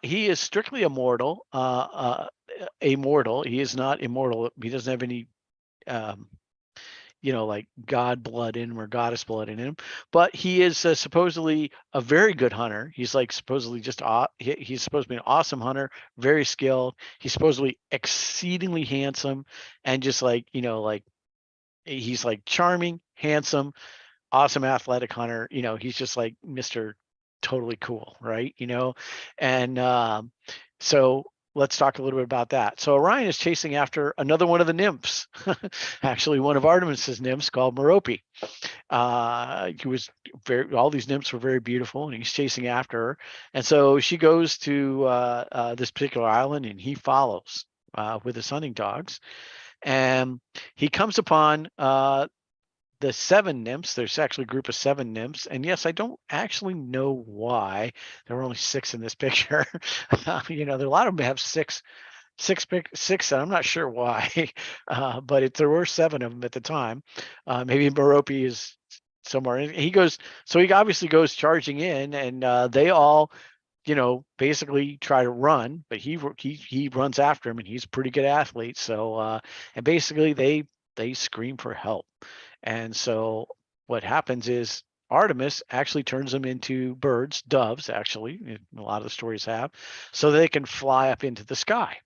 he is strictly immortal, amortal. He is not immortal. He doesn't have any, like god blood in him or goddess blood in him, but he is supposedly a very good hunter. He's like supposedly just he's supposed to be an awesome hunter, very skilled. He's supposedly exceedingly handsome, and just like like he's like charming, handsome, awesome athletic hunter. He's just like Mr. Totally cool, right? And so let's talk a little bit about that. So Orion is chasing after another one of the nymphs, actually one of Artemis's nymphs called Merope. All these nymphs were very beautiful, and he's chasing after her. And so she goes to this particular island, and he follows with his hunting dogs. And he comes upon the 7 nymphs. There's actually a group of 7 nymphs, and yes, I don't actually know why there were only 6 in this picture. There a lot of them have six, and I'm not sure why, but there were 7 of them at the time. Maybe Merope is somewhere. He obviously goes charging in, and they all, basically try to run, but he runs after him, and he's a pretty good athlete. So, and basically they scream for help. And so what happens is Artemis actually turns them into birds, doves, actually, a lot of the stories have, so they can fly up into the sky.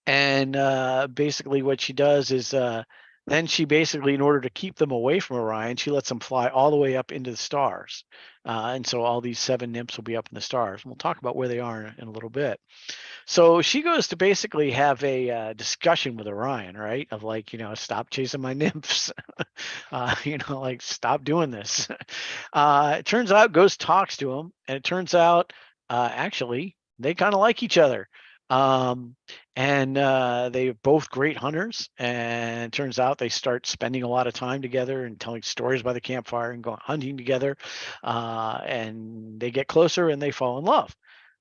And basically what she does is then she basically, in order to keep them away from Orion, she lets them fly all the way up into the stars. And so all these 7 nymphs will be up in the stars. And we'll talk about where they are in a little bit. So she goes to basically have a discussion with Orion, right? Of like, stop chasing my nymphs, like stop doing this. It turns out Ghost talks to him, and it turns out actually they kind of like each other. And they're both great hunters, and it turns out they start spending a lot of time together and telling stories by the campfire and going hunting together. And they get closer and they fall in love.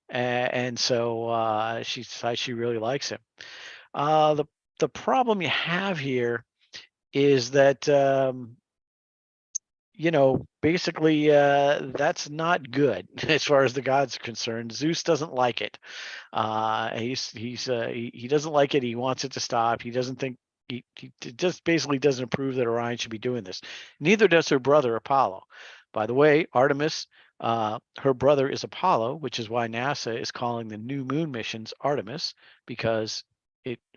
And so she decides she really likes him. The problem you have here is that basically that's not good as far as the gods are concerned. Zeus doesn't like it. He doesn't like it. He wants it to stop. He doesn't think he just basically doesn't approve that Orion should be doing this. Neither does her brother Apollo. By the way, Artemis, her brother is Apollo, which is why NASA is calling the new moon missions Artemis, because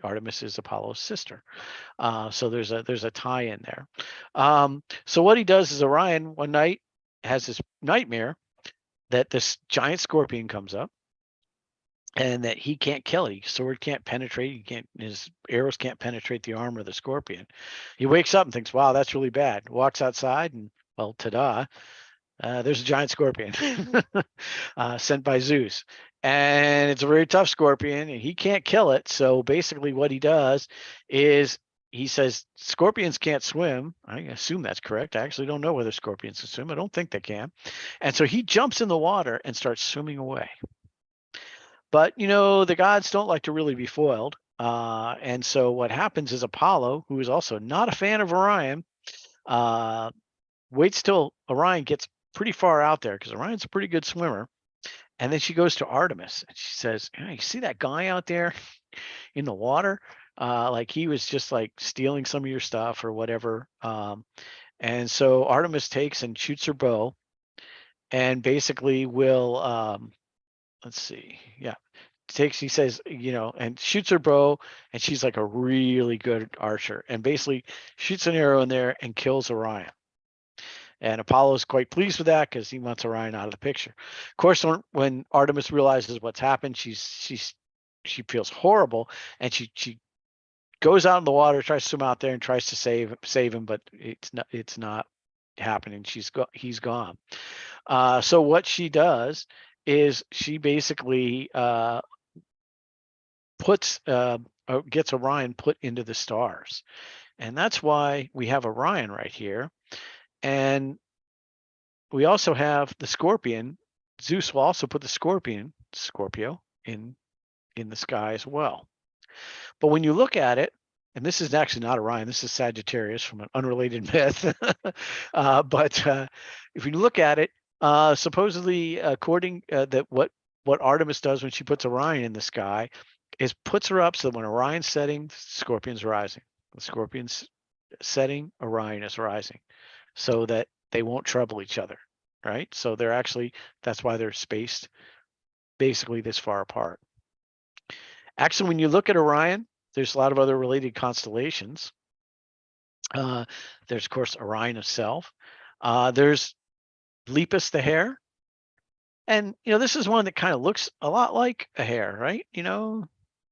Artemis is Apollo's sister. So there's a tie in there. So what he does is Orion one night has this nightmare that this giant scorpion comes up, and that he can't kill it. His sword can't penetrate. His arrows can't penetrate the armor of the scorpion. He wakes up and thinks, wow, that's really bad. Walks outside, and well, ta-da, there's a giant scorpion sent by Zeus. And it's a very tough scorpion, and he can't kill it. So basically what he does is he says scorpions can't swim. I assume that's correct. I actually don't know whether scorpions can swim. I don't think they can. And so he jumps in the water and starts swimming away. But, the gods don't like to really be foiled. And so what happens is Apollo, who is also not a fan of Orion, waits till Orion gets pretty far out there, because Orion's a pretty good swimmer. And then she goes to Artemis and she says, hey, you see that guy out there in the water? Like he was just like stealing some of your stuff or whatever. And so Artemis takes and shoots her bow, and basically will, let's see. Yeah. He says, and shoots her bow, and she's like a really good archer, and basically shoots an arrow in there and kills Orion. And Apollo's quite pleased with that because he wants Orion out of the picture. Of course, when Artemis realizes what's happened, she feels horrible, and she goes out in the water, tries to swim out there and tries to save him, but it's not happening. He's gone. So what she does is she basically gets Orion put into the stars, and that's why we have Orion right here. And we also have the scorpion. Zeus will also put the Scorpio, in the sky as well. But when you look at it, and this is actually not Orion, this is Sagittarius from an unrelated myth. But if you look at it, supposedly according that what what Artemis does when she puts Orion in the sky is puts her up so that when Orion's setting, Scorpion's rising. The Scorpion's setting, Orion is rising, so that they won't trouble each other, right? So they're actually, that's why they're spaced basically this far apart. Actually, when you look at Orion, there's a lot of other related constellations. There's, of course, Orion itself. There's Lepus the hare. And, this is one that kind of looks a lot like a hare, right? Do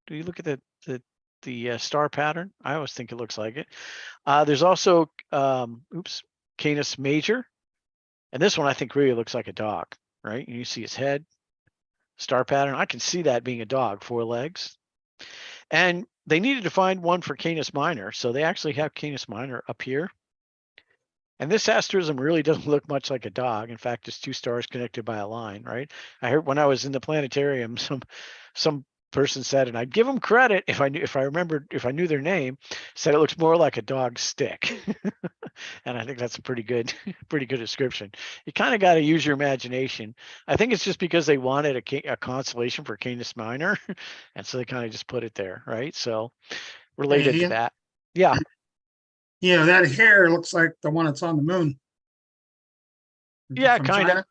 you look at the star pattern? I always think it looks like it. There's also, Canis Major. And this one I think really looks like a dog, right? You see his head, star pattern. I can see that being a dog, 4 legs. And they needed to find one for Canis Minor. So they actually have Canis Minor up here. And this asterism really doesn't look much like a dog. In fact, it's 2 stars connected by a line, right? I heard when I was in the planetarium, some person said, and I'd give them credit if I knew their name, said it looks more like a dog's stick. And I think that's a pretty good description. You kind of got to use your imagination. I think it's just because they wanted a constellation for Canis Minor, and so they kind of just put it there, right? So related to that, yeah. That hair looks like the one that's on the moon. Yeah, From kind China?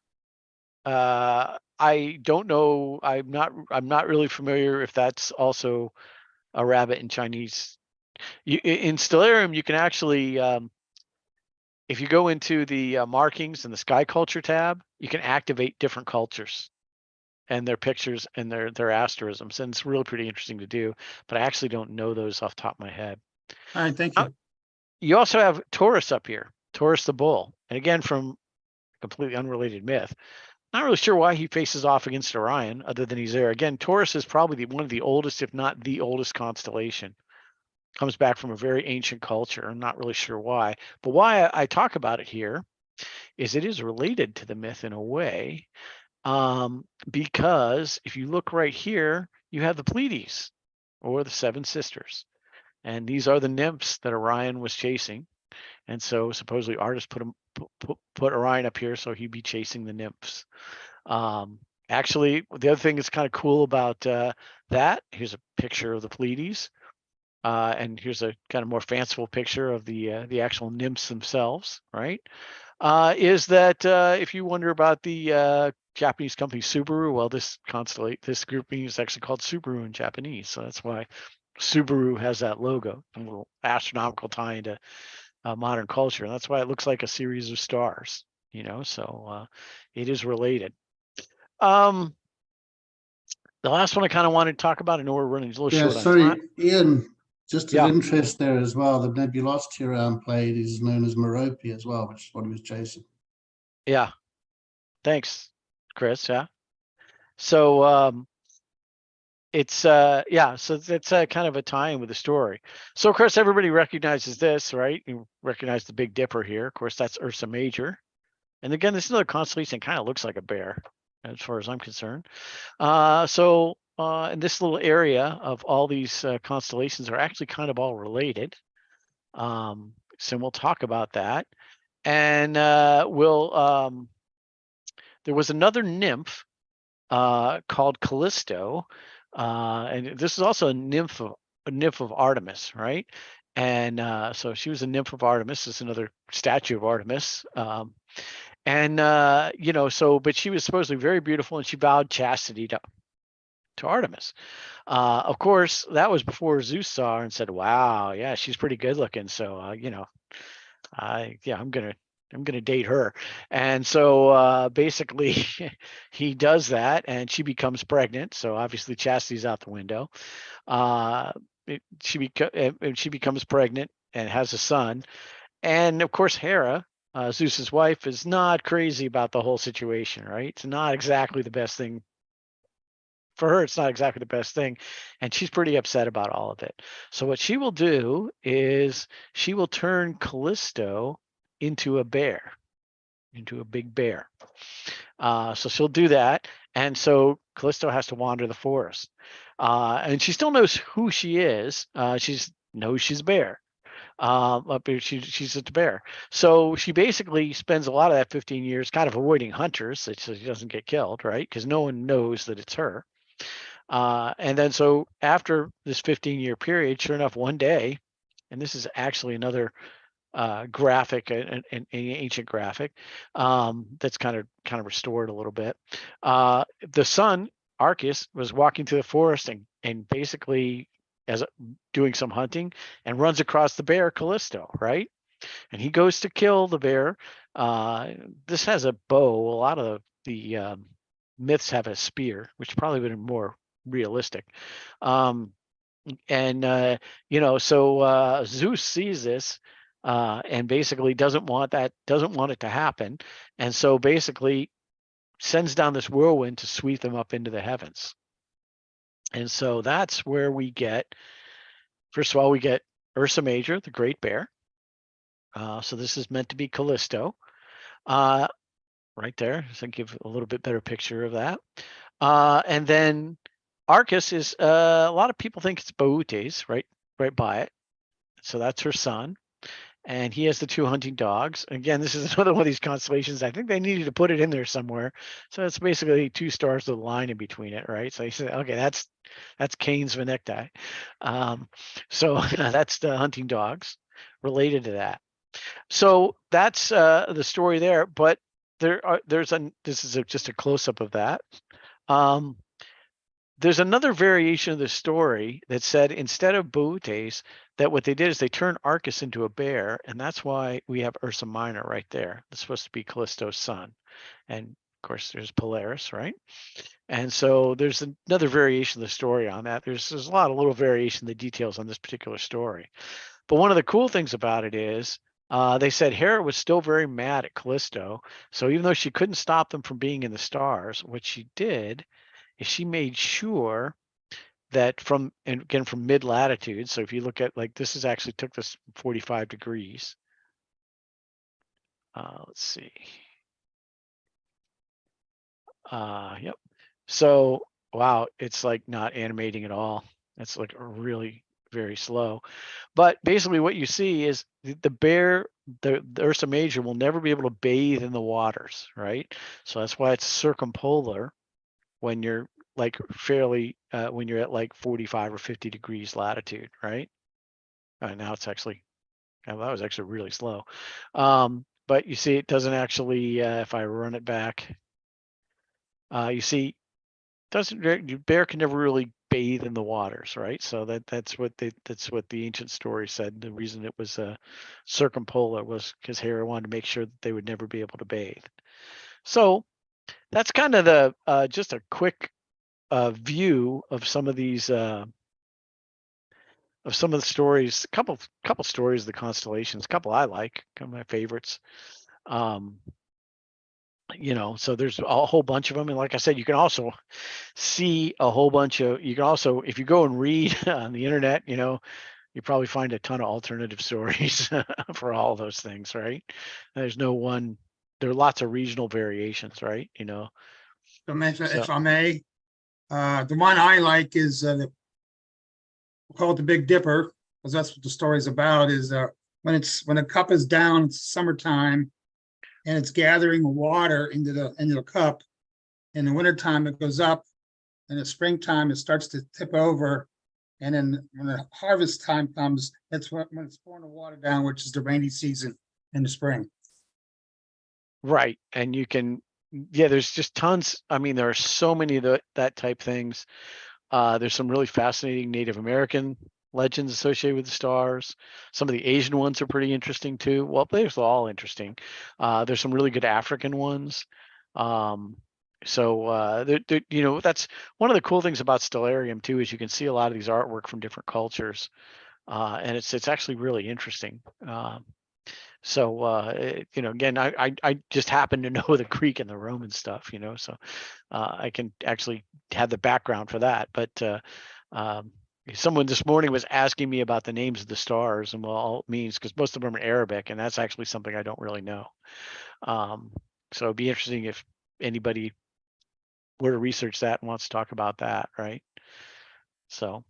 of. I don't know. I'm not really familiar if that's also a rabbit in Chinese. In Stellarium, you can actually, if you go into the markings in the sky culture tab, you can activate different cultures and their pictures and their asterisms, and it's really pretty interesting to do. But I actually don't know those off the top of my head. All right, thank you. You also have Taurus up here, Taurus the bull, and again from a completely unrelated myth. Not really sure why he faces off against Orion, other than he's there. Again, Taurus is probably one of the oldest, if not the oldest constellation. Comes back from a very ancient culture. I'm not really sure why. But why I talk about it here is it is related to the myth in a way. Because if you look right here, you have the Pleiades, or the 7 sisters. And these are the nymphs that Orion was chasing. And so supposedly artists put Orion up here so he'd be chasing the nymphs. Actually, the other thing that's kind of cool about that, here's a picture of the Pleiades, and here's a kind of more fanciful picture of the actual nymphs themselves, right? Is that if you wonder about the Japanese company Subaru, well, this grouping is actually called Subaru in Japanese, so that's why Subaru has that logo, a little astronomical tie into modern culture, and that's why it looks like a series of stars, so it is related. The last one I kind of wanted to talk about, I know we're running a little short on time. Ian, just of interest there as well, the nebulosity around Pleiades is known as Merope as well, which is what he was chasing. Yeah, thanks, Chris. Yeah, so it's so it's kind of a tie-in with the story. So of course everybody recognizes this, right? You recognize the Big Dipper here. Of course, that's Ursa Major. And again, this is another constellation that kind of looks like a bear, as far as I'm concerned. In this little area of all these constellations are actually kind of all related. So we'll talk about that. And there was another nymph called Callisto. And this is also a nymph of Artemis, right? And so she was a nymph of Artemis. This is another statue of Artemis. But she was supposedly very beautiful, and she vowed chastity to Artemis. Of course, that was before Zeus saw her and said, "Wow, yeah, she's pretty good looking." So, I'm gonna date her. And so basically, he does that, and she becomes pregnant. So obviously, chastity's out the window. She becomes pregnant and has a son, and of course, Hera, Zeus's wife, is not crazy about the whole situation, right? It's not exactly the best thing for her. It's not exactly the best thing, and she's pretty upset about all of it. So what she will do is she will turn Callisto into a bear, into a big bear. So she'll do that, and so Callisto has to wander the forest, and she still knows who she is. She knows she's a bear. She's at the bear. So she basically spends a lot of that 15 years kind of avoiding hunters so she doesn't get killed, right? Because no one knows that it's her. And then so after this 15-year period, sure enough, one day, and this is actually another graphic, an ancient graphic that's kind of restored a little bit. The son, Arcus, was walking through the forest and basically doing some hunting and runs across the bear Callisto, right? And he goes to kill the bear. This has a bow. A lot of the myths have a spear, which probably would have been more realistic. And so Zeus sees this and basically doesn't want it to happen, and so basically sends down this whirlwind to sweep them up into the heavens. And so that's where we get, first of all, we get Ursa Major, the great bear. So this is meant to be Callisto, right there. So I give a little bit better picture of that. And then Arcus is a lot of people think it's Bootes, right by it. So that's her son. And he has the 2 hunting dogs. Again, this is another one of these constellations. I think they needed to put it in there somewhere. So it's basically 2 stars with a line in between it, right? So he said, okay, that's Cain's Venecti. So that's the hunting dogs related to that. So that's the story there. But this is just a close up of that. There's another variation of the story that said instead of Bootes, that what they did is they turned Arcus into a bear, and that's why we have Ursa Minor right there. That's supposed to be Callisto's son. And of course, there's Polaris, right? And so there's another variation of the story on that. There's a lot of little variation in the details on this particular story. But one of the cool things about it is they said Hera was still very mad at Callisto. So even though she couldn't stop them from being in the stars, what she did is she made sure that from mid latitude. So if you look at, like, this is actually took this 45 degrees. Let's see. Yep. So wow, it's like not animating at all. It's like really very slow. But basically what you see is the bear, the Ursa Major will never be able to bathe in the waters, right? So that's why it's circumpolar when you're like fairly when you're at like 45 or 50 degrees latitude, right? Now it's actually, that was actually really slow. But you see it doesn't actually, if I run it back, you see bear can never really bathe in the waters, right? So that's what the ancient story said. The reason it was circumpolar was because Hera wanted to make sure that they would never be able to bathe. So that's kind of the just a quick view of some of these of some of the stories, a couple stories of the constellations, a couple I like, kind of my favorites. So there's a whole bunch of them, and like I said, you can also see a whole bunch of, you can also, if you go and read on the internet, you probably find a ton of alternative stories for all those things, right? There's no one, there are lots of regional variations, right? If I may, the one I like is call it the Big Dipper, because that's what the story's about. Is when the cup is down, it's summertime, and it's gathering water into the cup. In the wintertime, it goes up. In the springtime, it starts to tip over. And then when the harvest time comes, that's when it's pouring the water down, which is the rainy season in the spring. Right. And you can, there's just tons. I mean, there are so many of that type things. There's some really fascinating Native American legends associated with the stars. Some of the Asian ones are pretty interesting too. Well, they're all interesting. There's some really good African ones. So that's one of the cool things about Stellarium too, is you can see a lot of these artwork from different cultures, and it's actually really interesting. Again, I just happen to know the Greek and the Roman stuff, so I can actually have the background for that. But someone this morning was asking me about the names of the stars and what all it means, because most of them are Arabic, and that's actually something I don't really know. So it'd be interesting if anybody were to research that and wants to talk about that, right? So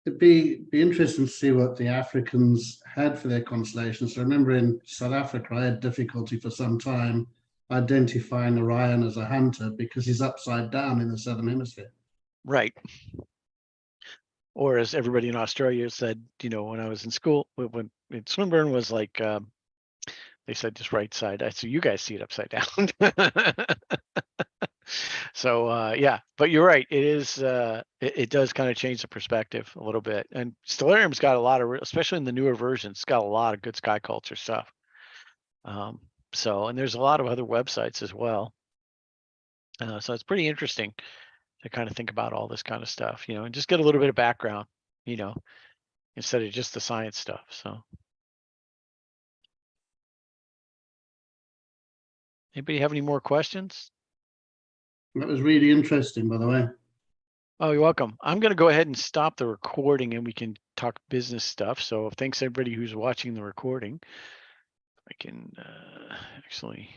It'd be interesting to see what the Africans had for their constellations. So I remember in South Africa, I had difficulty for some time identifying Orion as a hunter because he's upside down in the southern hemisphere. Right. Or as everybody in Australia said, you know, when I was in school, when Swinburne was like, they said just right side. I said, you guys see it upside down. So yeah, but you're right. It is. It does kind of change the perspective a little bit. And Stellarium's got a lot of, especially in the newer versions, it's got a lot of good sky culture stuff. So, and there's a lot of other websites as well. So it's pretty interesting to kind of think about all this kind of stuff, you know, and just get a little bit of background, you know, instead of just the science stuff. So. Anybody have any more questions? That was really interesting, by the way. Oh, you're welcome. I'm going to go ahead and stop the recording and we can talk business stuff. So thanks everybody who's watching the recording. I can actually